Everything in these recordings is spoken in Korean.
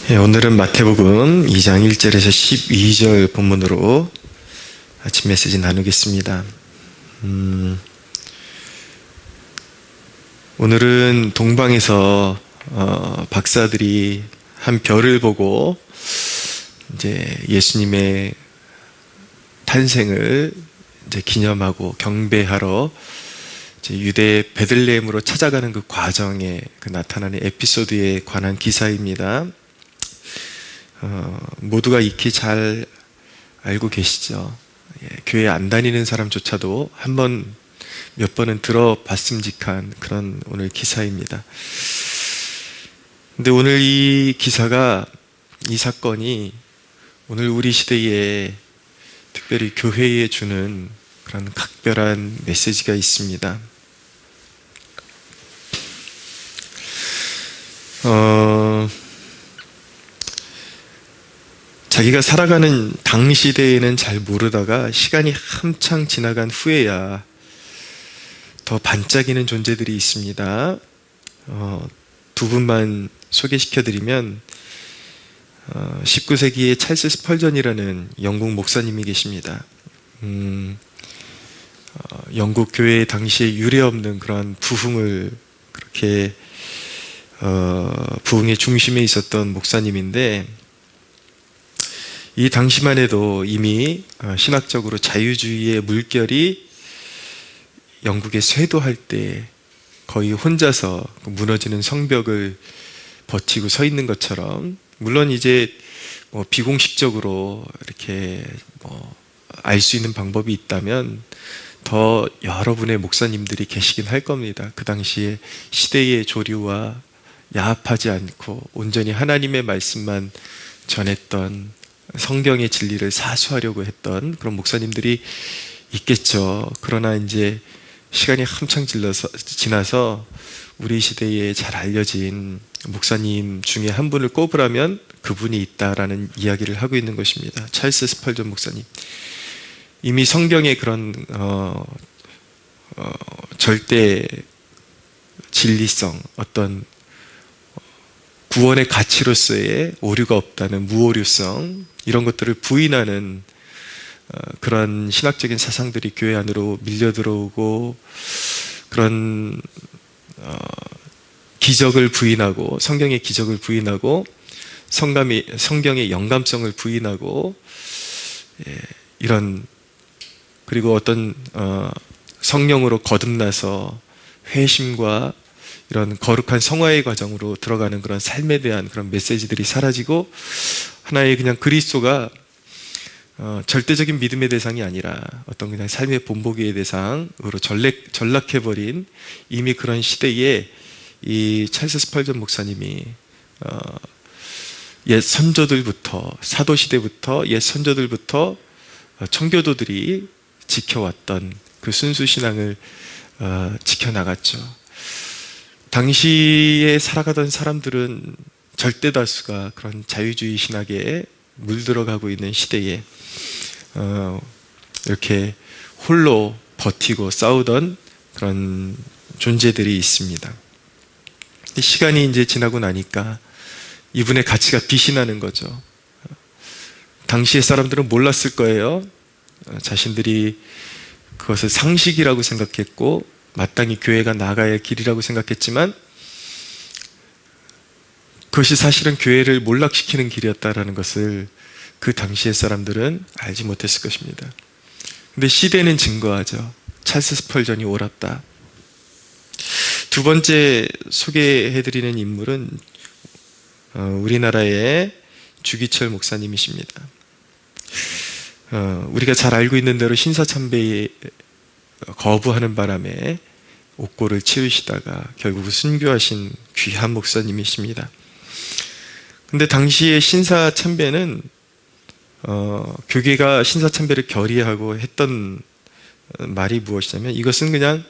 오늘은 마태복음 2장 1절에서 12절 본문으로 아침 메시지 나누겠습니다. 오늘은 동방에서 박사들이 한 별을 보고 이제 예수님의 탄생을 이제 기념하고 경배하러 이제 유대 베들레헴으로 찾아가는 그 과정에 그 나타나는 에피소드에 관한 기사입니다. 모두가 익히 잘 알고 계시죠. 교회 안 다니는 사람조차도 몇 번은 들어봤음직한 그런 오늘 기사입니다. 근데 오늘 이 사건이 오늘 우리 시대에 특별히 교회에 주는 그런 각별한 메시지가 있습니다. 자기가 살아가는 당시대에는 잘 모르다가 시간이 한창 지나간 후에야 더 반짝이는 존재들이 있습니다. 두 분만 소개시켜드리면 19세기에 찰스 스펄전이라는 영국 목사님이 계십니다. 영국 교회 당시에 유례없는 그런 부흥을 그렇게 부흥의 중심에 있었던 목사님인데, 이 당시만 해도 이미 신학적으로 자유주의의 물결이 영국에 쇄도할 때 거의 혼자서 무너지는 성벽을 버티고 서 있는 것처럼, 물론 이제 비공식적으로 이렇게 알 수 있는 방법이 있다면 더 여러분의 목사님들이 계시긴 할 겁니다. 그 당시에 시대의 조류와 야합하지 않고 온전히 하나님의 말씀만 전했던, 성경의 진리를 사수하려고 했던 그런 목사님들이 있겠죠. 그러나 이제 시간이 한창 지나서 우리 시대에 잘 알려진 목사님 중에 한 분을 꼽으라면 그분이 있다라는 이야기를 하고 있는 것입니다. 찰스 스펄전 목사님. 이미 성경의 그런 절대 진리성, 어떤 구원의 가치로서의 오류가 없다는 무오류성, 이런 것들을 부인하는 그런 신학적인 사상들이 교회 안으로 밀려 들어오고, 그런 기적을 부인하고, 성경의 기적을 부인하고, 성경의 영감성을 부인하고, 그리고 어떤 성령으로 거듭나서 회심과 이런 거룩한 성화의 과정으로 들어가는 그런 삶에 대한 그런 메시지들이 사라지고, 하나의 그냥 그리스도가 절대적인 믿음의 대상이 아니라 어떤 그냥 삶의 본보기의 대상으로 전락해버린, 이미 그런 시대에 이 찰스 스펄전 목사님이 옛 선조들부터, 사도시대부터 옛 선조들부터 청교도들이 지켜왔던 그 순수신앙을 지켜나갔죠. 당시에 살아가던 사람들은 절대 다수가 그런 자유주의 신학에 물들어가고 있는 시대에 이렇게 홀로 버티고 싸우던 그런 존재들이 있습니다. 시간이 이제 지나고 나니까 이분의 가치가 빛이 나는 거죠. 당시의 사람들은 몰랐을 거예요. 자신들이 그것을 상식이라고 생각했고 마땅히 교회가 나가야 할 길이라고 생각했지만, 그것이 사실은 교회를 몰락시키는 길이었다라는 것을 그 당시의 사람들은 알지 못했을 것입니다. 근데 시대는 증거하죠. 찰스 스펄전이 옳았다. 두 번째 소개해드리는 인물은 우리나라의 주기철 목사님이십니다. 우리가 잘 알고 있는 대로 신사참배에 거부하는 바람에 옥고를 치르시다가 결국 순교하신 귀한 목사님이십니다. 근데 당시에 신사참배는 교계가 신사참배를 결의하고 했던 말이 무엇이냐면, 이것은 그냥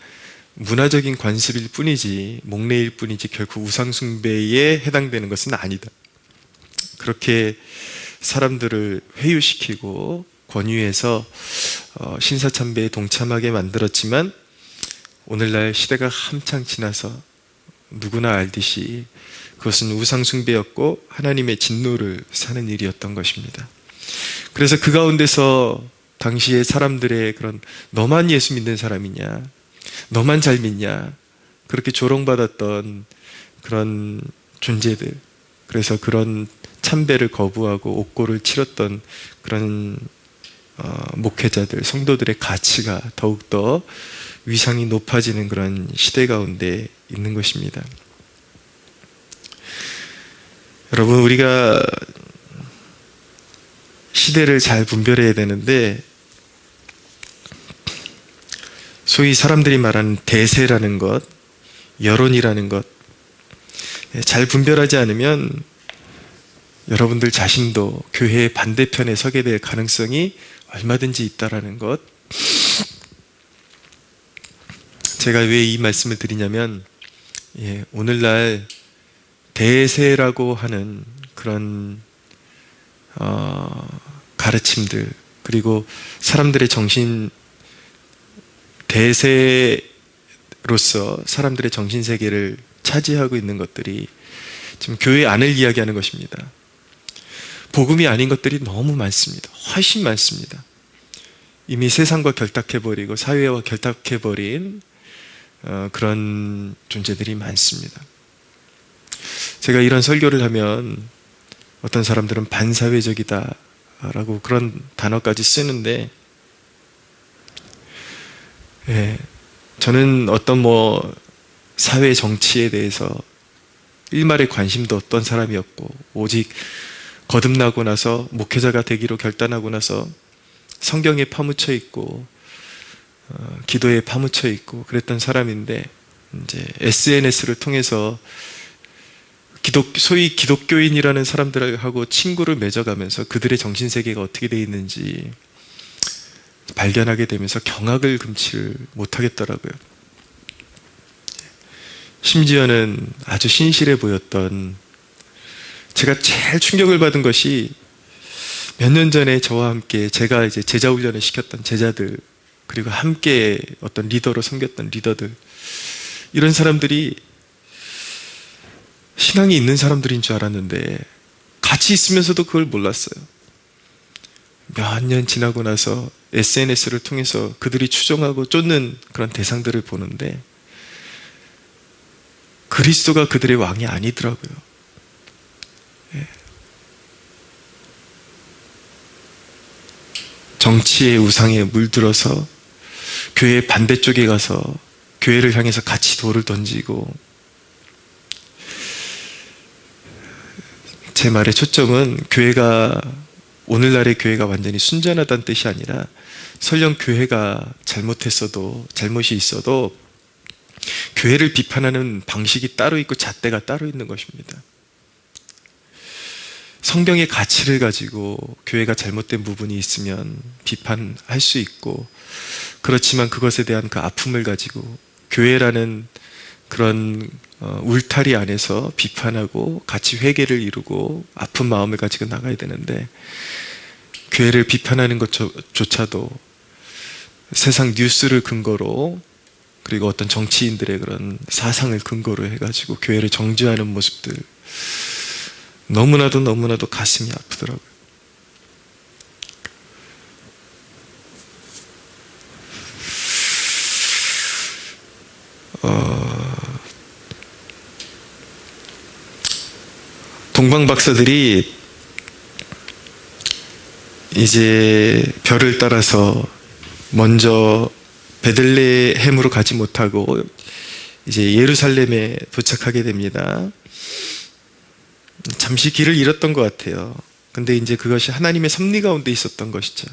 문화적인 관습일 뿐이지, 목례일 뿐이지 결코 우상숭배에 해당되는 것은 아니다. 그렇게 사람들을 회유시키고 권유해서 신사참배에 동참하게 만들었지만, 오늘날 시대가 한창 지나서 누구나 알듯이 그것은 우상숭배였고 하나님의 진노를 사는 일이었던 것입니다. 그래서 그 가운데서 당시의 사람들의 그런 너만 예수 믿는 사람이냐, 너만 잘 믿냐, 그렇게 조롱받았던 그런 존재들, 그래서 그런 참배를 거부하고 옥고를 치렀던 그런 목회자들, 성도들의 가치가 더욱더 위상이 높아지는 그런 시대 가운데 있는 것입니다. 여러분, 우리가 시대를 잘 분별해야 되는데, 소위 사람들이 말하는 대세라는 것, 여론이라는 것, 잘 분별하지 않으면 여러분들 자신도 교회의 반대편에 서게 될 가능성이 얼마든지 있다라는 것. 제가 왜 이 말씀을 드리냐면, 오늘날 대세라고 하는 그런 가르침들, 그리고 사람들의 정신, 대세로서 사람들의 정신세계를 차지하고 있는 것들이 지금 교회 안을 이야기하는 것입니다. 복음이 아닌 것들이 너무 많습니다. 훨씬 많습니다. 이미 세상과 결탁해버리고 사회와 결탁해버린 그런 존재들이 많습니다. 제가 이런 설교를 하면 어떤 사람들은 반사회적이다 라고 그런 단어까지 쓰는데, 저는 어떤 사회 정치에 대해서 일말의 관심도 없던 사람이었고, 오직 거듭나고 나서 목회자가 되기로 결단하고 나서 성경에 파묻혀 있고 기도에 파묻혀 있고 그랬던 사람인데, 이제 SNS를 통해서 소위 기독교인이라는 사람들하고 친구를 맺어가면서 그들의 정신세계가 어떻게 되어 있는지 발견하게 되면서 경악을 금치 못하겠더라고요. 심지어는 아주 신실해 보였던, 제가 제일 충격을 받은 것이 몇 년 전에 저와 함께 제가 이제 제자 훈련을 시켰던 제자들, 그리고 함께 어떤 리더로 섬겼던 리더들, 이런 사람들이 신앙이 있는 사람들인 줄 알았는데 같이 있으면서도 그걸 몰랐어요. 몇 년 지나고 나서 SNS를 통해서 그들이 추종하고 쫓는 그런 대상들을 보는데 그리스도가 그들의 왕이 아니더라고요. 정치의 우상에 물들어서 교회 반대쪽에 가서 교회를 향해서 같이 돌을 던지고, 제 말의 초점은 오늘날의 교회가 완전히 순전하다는 뜻이 아니라, 설령 교회가 잘못이 있어도 교회를 비판하는 방식이 따로 있고 잣대가 따로 있는 것입니다. 성경의 가치를 가지고 교회가 잘못된 부분이 있으면 비판할 수 있고, 그렇지만 그것에 대한 그 아픔을 가지고 교회라는 그런 울타리 안에서 비판하고 같이 회개를 이루고 아픈 마음을 가지고 나가야 되는데, 교회를 비판하는 것조차도 세상 뉴스를 근거로, 그리고 어떤 정치인들의 그런 사상을 근거로 해가지고 교회를 정죄하는 모습들, 너무나도 가슴이 아프더라고요. 동방 박사들이 이제 별을 따라서 먼저 베들레헴으로 가지 못하고 이제 예루살렘에 도착하게 됩니다. 잠시 길을 잃었던 것 같아요. 근데 이제 그것이 하나님의 섭리 가운데 있었던 것이죠.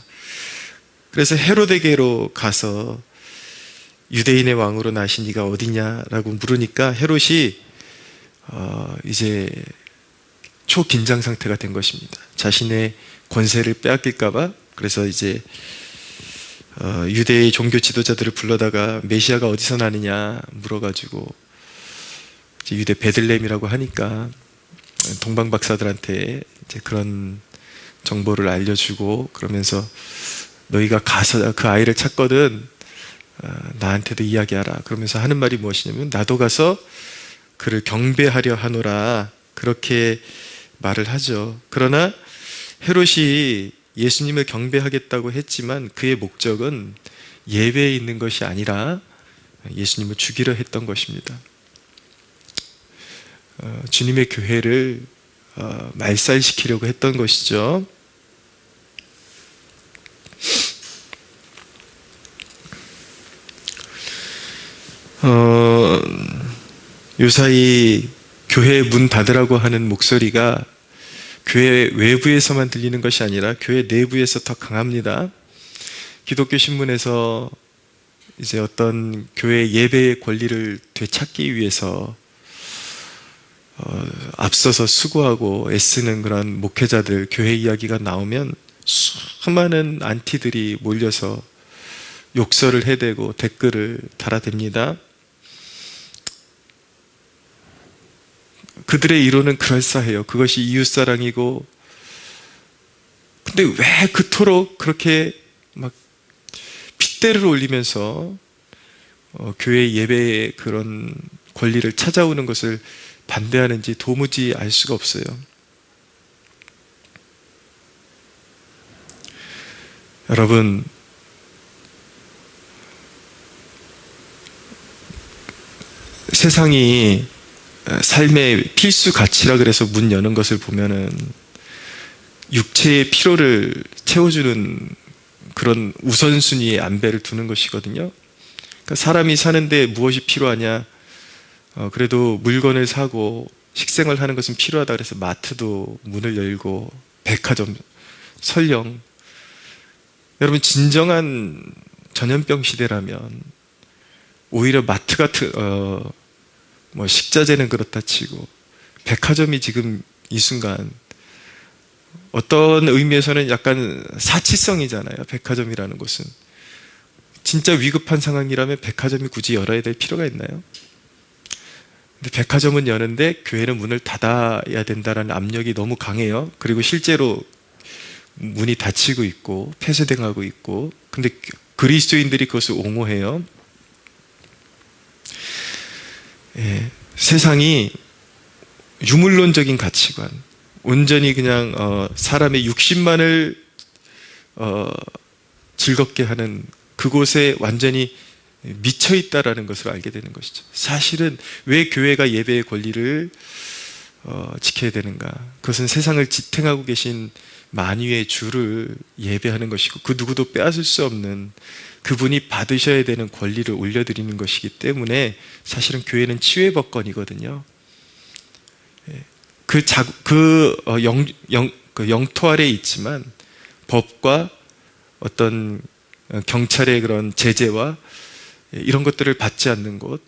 그래서 헤로데게로 가서 유대인의 왕으로 나신 이가 어디냐라고 물으니까 헤롯이 이제 초긴장 상태가 된 것입니다. 자신의 권세를 빼앗길까봐. 그래서 이제 유대의 종교 지도자들을 불러다가 메시아가 어디서 나느냐 물어가지고 이제 유대 베들레헴이라고 하니까 동방 박사들한테 이제 그런 정보를 알려주고, 그러면서 너희가 가서 그 아이를 찾거든 나한테도 이야기하라. 그러면서 하는 말이 무엇이냐면, 나도 가서 그를 경배하려 하노라 그렇게 말을 하죠. 그러나 헤롯이 예수님을 경배하겠다고 했지만 그의 목적은 예배에 있는 것이 아니라 예수님을 죽이려 했던 것입니다. 주님의 교회를 말살시키려고 했던 것이죠. 요사이 교회 문 닫으라고 하는 목소리가 교회 외부에서만 들리는 것이 아니라 교회 내부에서 더 강합니다. 기독교 신문에서 이제 어떤 교회 예배의 권리를 되찾기 위해서 앞서서 수고하고 애쓰는 그런 목회자들, 교회 이야기가 나오면 수많은 안티들이 몰려서 욕설을 해대고 댓글을 달아댑니다. 그들의 이론은 그럴싸해요. 그것이 이웃사랑이고, 근데 왜 그토록 그렇게 막 핏대를 올리면서 교회 예배의 그런 권리를 찾아오는 것을 반대하는지 도무지 알 수가 없어요. 여러분, 세상이 삶의 필수 가치라 그래서 문 여는 것을 보면은 육체의 피로를 채워주는 그런 우선순위의 안배를 두는 것이거든요. 그러니까 사람이 사는데 무엇이 필요하냐? 그래도 물건을 사고 식생활 하는 것은 필요하다 그래서 마트도 문을 열고 백화점, 설령. 여러분, 진정한 전염병 시대라면 오히려 마트 같은 뭐 식자재는 그렇다 치고 백화점이 지금 이 순간 어떤 의미에서는 약간 사치성이잖아요. 백화점이라는 곳은 진짜 위급한 상황이라면 백화점이 굳이 열어야 될 필요가 있나요? 근데 백화점은 여는데 교회는 문을 닫아야 된다는 압력이 너무 강해요. 그리고 실제로 문이 닫히고 있고 폐쇄당하고 있고, 근데 그리스도인들이 그것을 옹호해요. 세상이 유물론적인 가치관, 온전히 그냥 사람의 육신만을 즐겁게 하는 그곳에 완전히 미쳐있다라는 것을 알게 되는 것이죠. 사실은 왜 교회가 예배의 권리를 지켜야 되는가? 그것은 세상을 지탱하고 계신 만유의 주를 예배하는 것이고 그 누구도 빼앗을 수 없는 그분이 받으셔야 되는 권리를 올려드리는 것이기 때문에 사실은 교회는 치외법권이거든요. 그 영토 아래에 있지만 법과 어떤 경찰의 그런 제재와 이런 것들을 받지 않는 곳,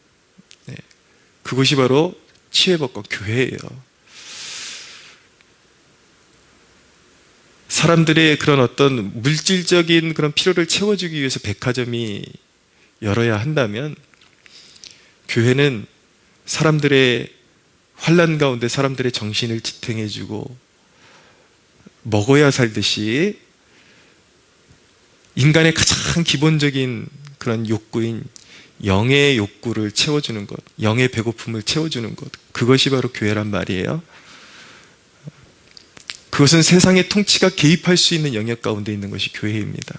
그것이 바로 치외법권 교회예요. 사람들의 그런 어떤 물질적인 그런 필요를 채워주기 위해서 백화점이 열어야 한다면 교회는 사람들의 환난 가운데 사람들의 정신을 지탱해주고 먹어야 살듯이 인간의 가장 기본적인 그런 욕구인 영의 욕구를 채워주는 것, 영의 배고픔을 채워주는 것, 그것이 바로 교회란 말이에요. 그것은 세상의 통치가 개입할 수 있는 영역 가운데 있는 것이 교회입니다.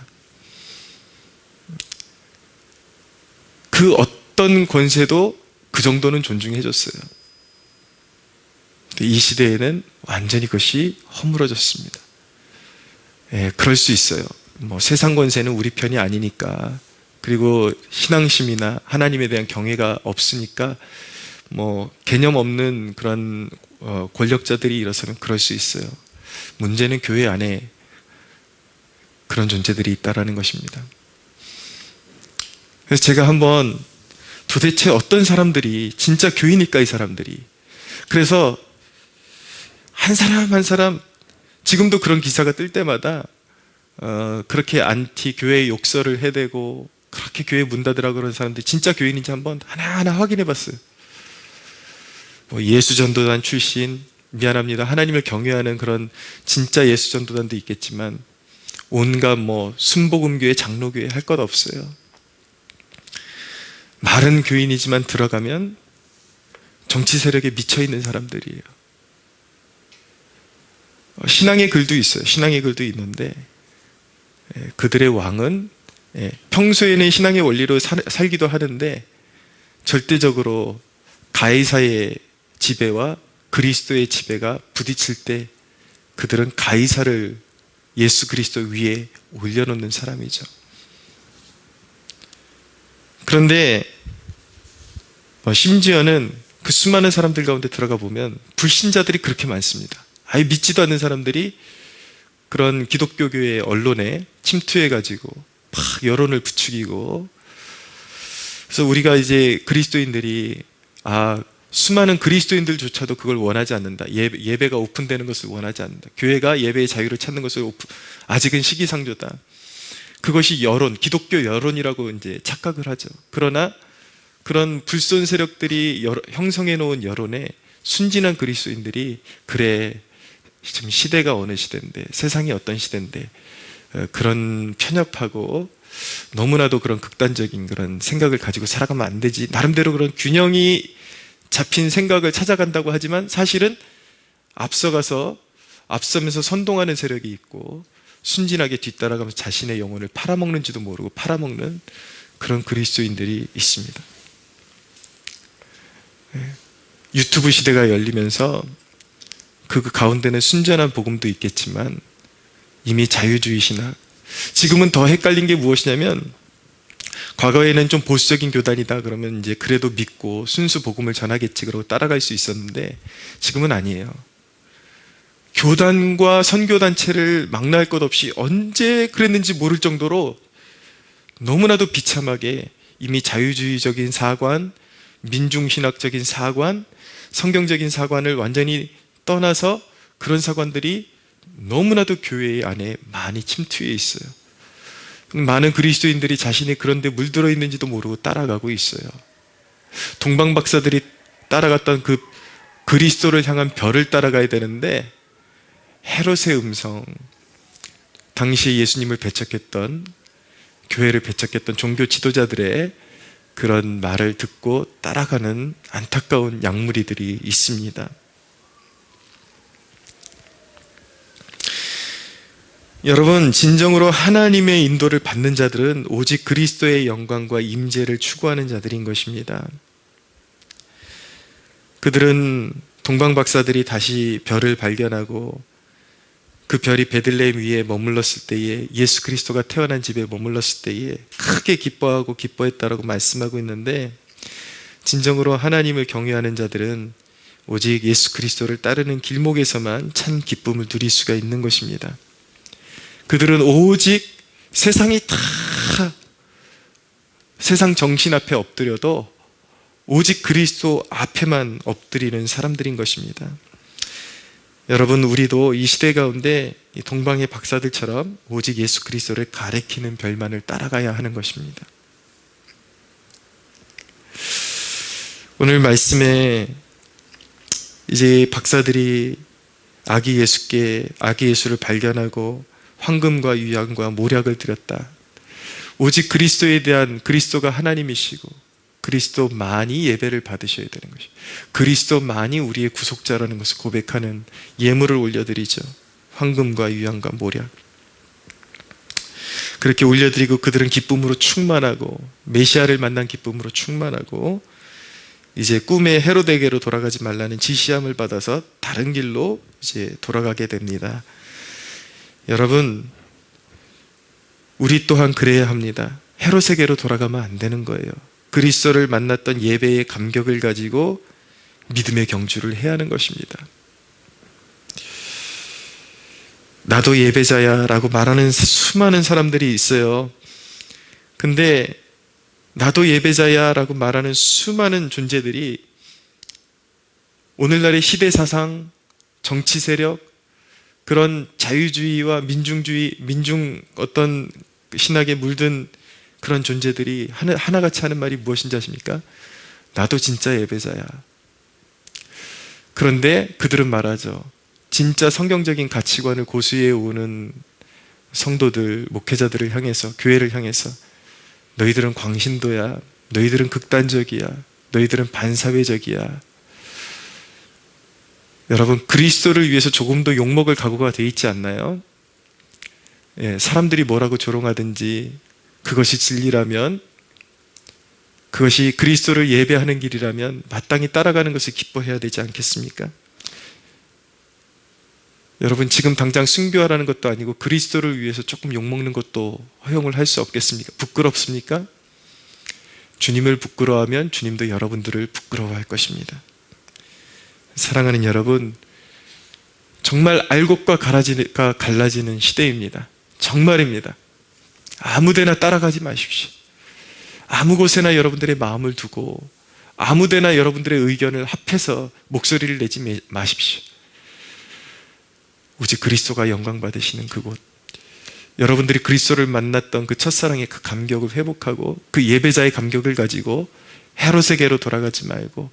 그 어떤 권세도 그 정도는 존중해줬어요. 이 시대에는 완전히 그것이 허물어졌습니다. 그럴 수 있어요. 뭐 세상 권세는 우리 편이 아니니까, 그리고 신앙심이나 하나님에 대한 경외가 없으니까 뭐 개념 없는 그런 권력자들이 일어서면 그럴 수 있어요. 문제는 교회 안에 그런 존재들이 있다라는 것입니다. 그래서 제가 한번 도대체 어떤 사람들이 진짜 교회니까 이 사람들이, 그래서 한 사람 한 사람 지금도 그런 기사가 뜰 때마다 그렇게 안티 교회의 욕설을 해대고 그렇게 교회 문 닫으라고 그러는 사람들이 진짜 교인인지 한번 하나하나 확인해 봤어요. 뭐 예수전도단 출신, 미안합니다, 하나님을 경외하는 그런 진짜 예수전도단도 있겠지만 온갖 뭐 순복음교회, 장로교회 할 것 없어요. 말은 교인이지만 들어가면 정치 세력에 미쳐 있는 사람들이에요. 신앙의 글도 있어요. 신앙의 글도 있는데 그들의 왕은 평소에는 신앙의 원리로 살기도 하는데 절대적으로 가이사의 지배와 그리스도의 지배가 부딪힐 때 그들은 가이사를 예수 그리스도 위에 올려놓는 사람이죠. 그런데 심지어는 그 수많은 사람들 가운데 들어가 보면 불신자들이 그렇게 많습니다. 아예 믿지도 않는 사람들이 그런 기독교교의 언론에 침투해가지고 막 여론을 부추기고, 그래서 우리가 이제 그리스도인들이 수많은 그리스도인들조차도 그걸 원하지 않는다. 예배가 오픈되는 것을 원하지 않는다. 교회가 예배의 자유를 찾는 것을 아직은 시기상조다. 그것이 여론, 기독교 여론이라고 이제 착각을 하죠. 그러나 그런 불손 세력들이 형성해 놓은 여론에 순진한 그리스도인들이 그래, 지금 시대가 어느 시대인데, 세상이 어떤 시대인데, 그런 편협하고 너무나도 그런 극단적인 그런 생각을 가지고 살아가면 안 되지. 나름대로 그런 균형이 잡힌 생각을 찾아간다고 하지만 사실은 앞서면서 선동하는 세력이 있고 순진하게 뒤따라가면서 자신의 영혼을 팔아먹는지도 모르고 팔아먹는 그런 그리스도인들이 있습니다. 유튜브 시대가 열리면서 그 가운데는 순전한 복음도 있겠지만 이미 자유주의 신학, 지금은 더 헷갈린 게 무엇이냐면, 과거에는 좀 보수적인 교단이다 그러면 이제 그래도 믿고 순수 복음을 전하겠지 그러고 따라갈 수 있었는데 지금은 아니에요. 교단과 선교단체를 망라할 것 없이 언제 그랬는지 모를 정도로 너무나도 비참하게 이미 자유주의적인 사관, 민중신학적인 사관, 성경적인 사관을 완전히 떠나서 그런 사관들이 너무나도 교회 안에 많이 침투해 있어요. 많은 그리스도인들이 자신이 그런데 물들어 있는지도 모르고 따라가고 있어요. 동방 박사들이 따라갔던 그 그리스도를 향한 별을 따라가야 되는데 헤롯의 음성, 당시에 예수님을 배척했던, 교회를 배척했던 종교 지도자들의 그런 말을 듣고 따라가는 안타까운 양무리들이 있습니다. 여러분, 진정으로 하나님의 인도를 받는 자들은 오직 그리스도의 영광과 임재를 추구하는 자들인 것입니다. 그들은 동방 박사들이 다시 별을 발견하고 그 별이 베들레헴 위에 머물렀을 때에, 예수 그리스도가 태어난 집에 머물렀을 때에 크게 기뻐하고 기뻐했다라고 말씀하고 있는데, 진정으로 하나님을 경외하는 자들은 오직 예수 그리스도를 따르는 길목에서만 참 기쁨을 누릴 수가 있는 것입니다. 그들은 오직 세상이 다 세상 정신 앞에 엎드려도 오직 그리스도 앞에만 엎드리는 사람들인 것입니다. 여러분, 우리도 이 시대 가운데 이 동방의 박사들처럼 오직 예수 그리스도를 가리키는 별만을 따라가야 하는 것입니다. 오늘 말씀에 이제 박사들이 아기 예수를 발견하고 황금과 유향과 모략을 드렸다. 오직 그리스도에 대한, 그리스도가 하나님이시고 그리스도만이 예배를 받으셔야 되는 것이, 그리스도만이 우리의 구속자라는 것을 고백하는 예물을 올려드리죠. 황금과 유향과 모략. 그렇게 올려드리고 그들은 기쁨으로 충만하고, 메시아를 만난 기쁨으로 충만하고, 이제 꿈의 헤로데게로 돌아가지 말라는 지시함을 받아서 다른 길로 이제 돌아가게 됩니다. 여러분, 우리 또한 그래야 합니다. 헤롯에게로 돌아가면 안 되는 거예요. 그리스도를 만났던 예배의 감격을 가지고 믿음의 경주를 해야 하는 것입니다. 나도 예배자야 라고 말하는 수많은 사람들이 있어요. 근데 나도 예배자야 라고 말하는 수많은 존재들이 오늘날의 시대사상, 정치 세력, 그런 자유주의와 민중 어떤 신학에 물든 그런 존재들이 하나같이 하는 말이 무엇인지 아십니까? 나도 진짜 예배자야. 그런데 그들은 말하죠. 진짜 성경적인 가치관을 고수해 오는 성도들, 목회자들을 향해서, 교회를 향해서 너희들은 광신도야, 너희들은 극단적이야, 너희들은 반사회적이야, 여러분, 그리스도를 위해서 조금도 욕먹을 각오가 돼 있지 않나요? 예, 사람들이 뭐라고 조롱하든지 그것이 진리라면, 그것이 그리스도를 예배하는 길이라면 마땅히 따라가는 것을 기뻐해야 되지 않겠습니까? 여러분, 지금 당장 순교하라는 것도 아니고 그리스도를 위해서 조금 욕먹는 것도 허용을 할 수 없겠습니까? 부끄럽습니까? 주님을 부끄러워하면 주님도 여러분들을 부끄러워할 것입니다. 사랑하는 여러분, 정말 알곡과 가라지가 갈라지는 시대입니다. 정말입니다. 아무데나 따라가지 마십시오. 아무 곳에나 여러분들의 마음을 두고 아무데나 여러분들의 의견을 합해서 목소리를 내지 마십시오. 오직 그리스도가 영광 받으시는 그곳, 여러분들이 그리스도를 만났던 그 첫사랑의 그 감격을 회복하고 그 예배자의 감격을 가지고 헤롯에게로 돌아가지 말고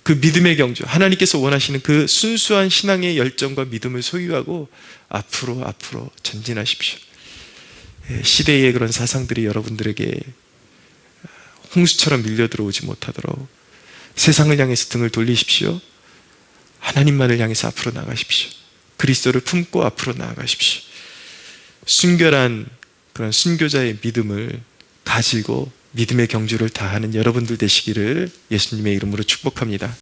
그 믿음의 경주, 하나님께서 원하시는 그 순수한 신앙의 열정과 믿음을 소유하고 앞으로 전진하십시오. 시대의 그런 사상들이 여러분들에게 홍수처럼 밀려들어오지 못하도록 세상을 향해서 등을 돌리십시오. 하나님만을 향해서 앞으로 나가십시오. 그리스도를 품고 앞으로 나아가십시오. 순결한 그런 순교자의 믿음을 가지고 믿음의 경주를 다하는 여러분들 되시기를 예수님의 이름으로 축복합니다.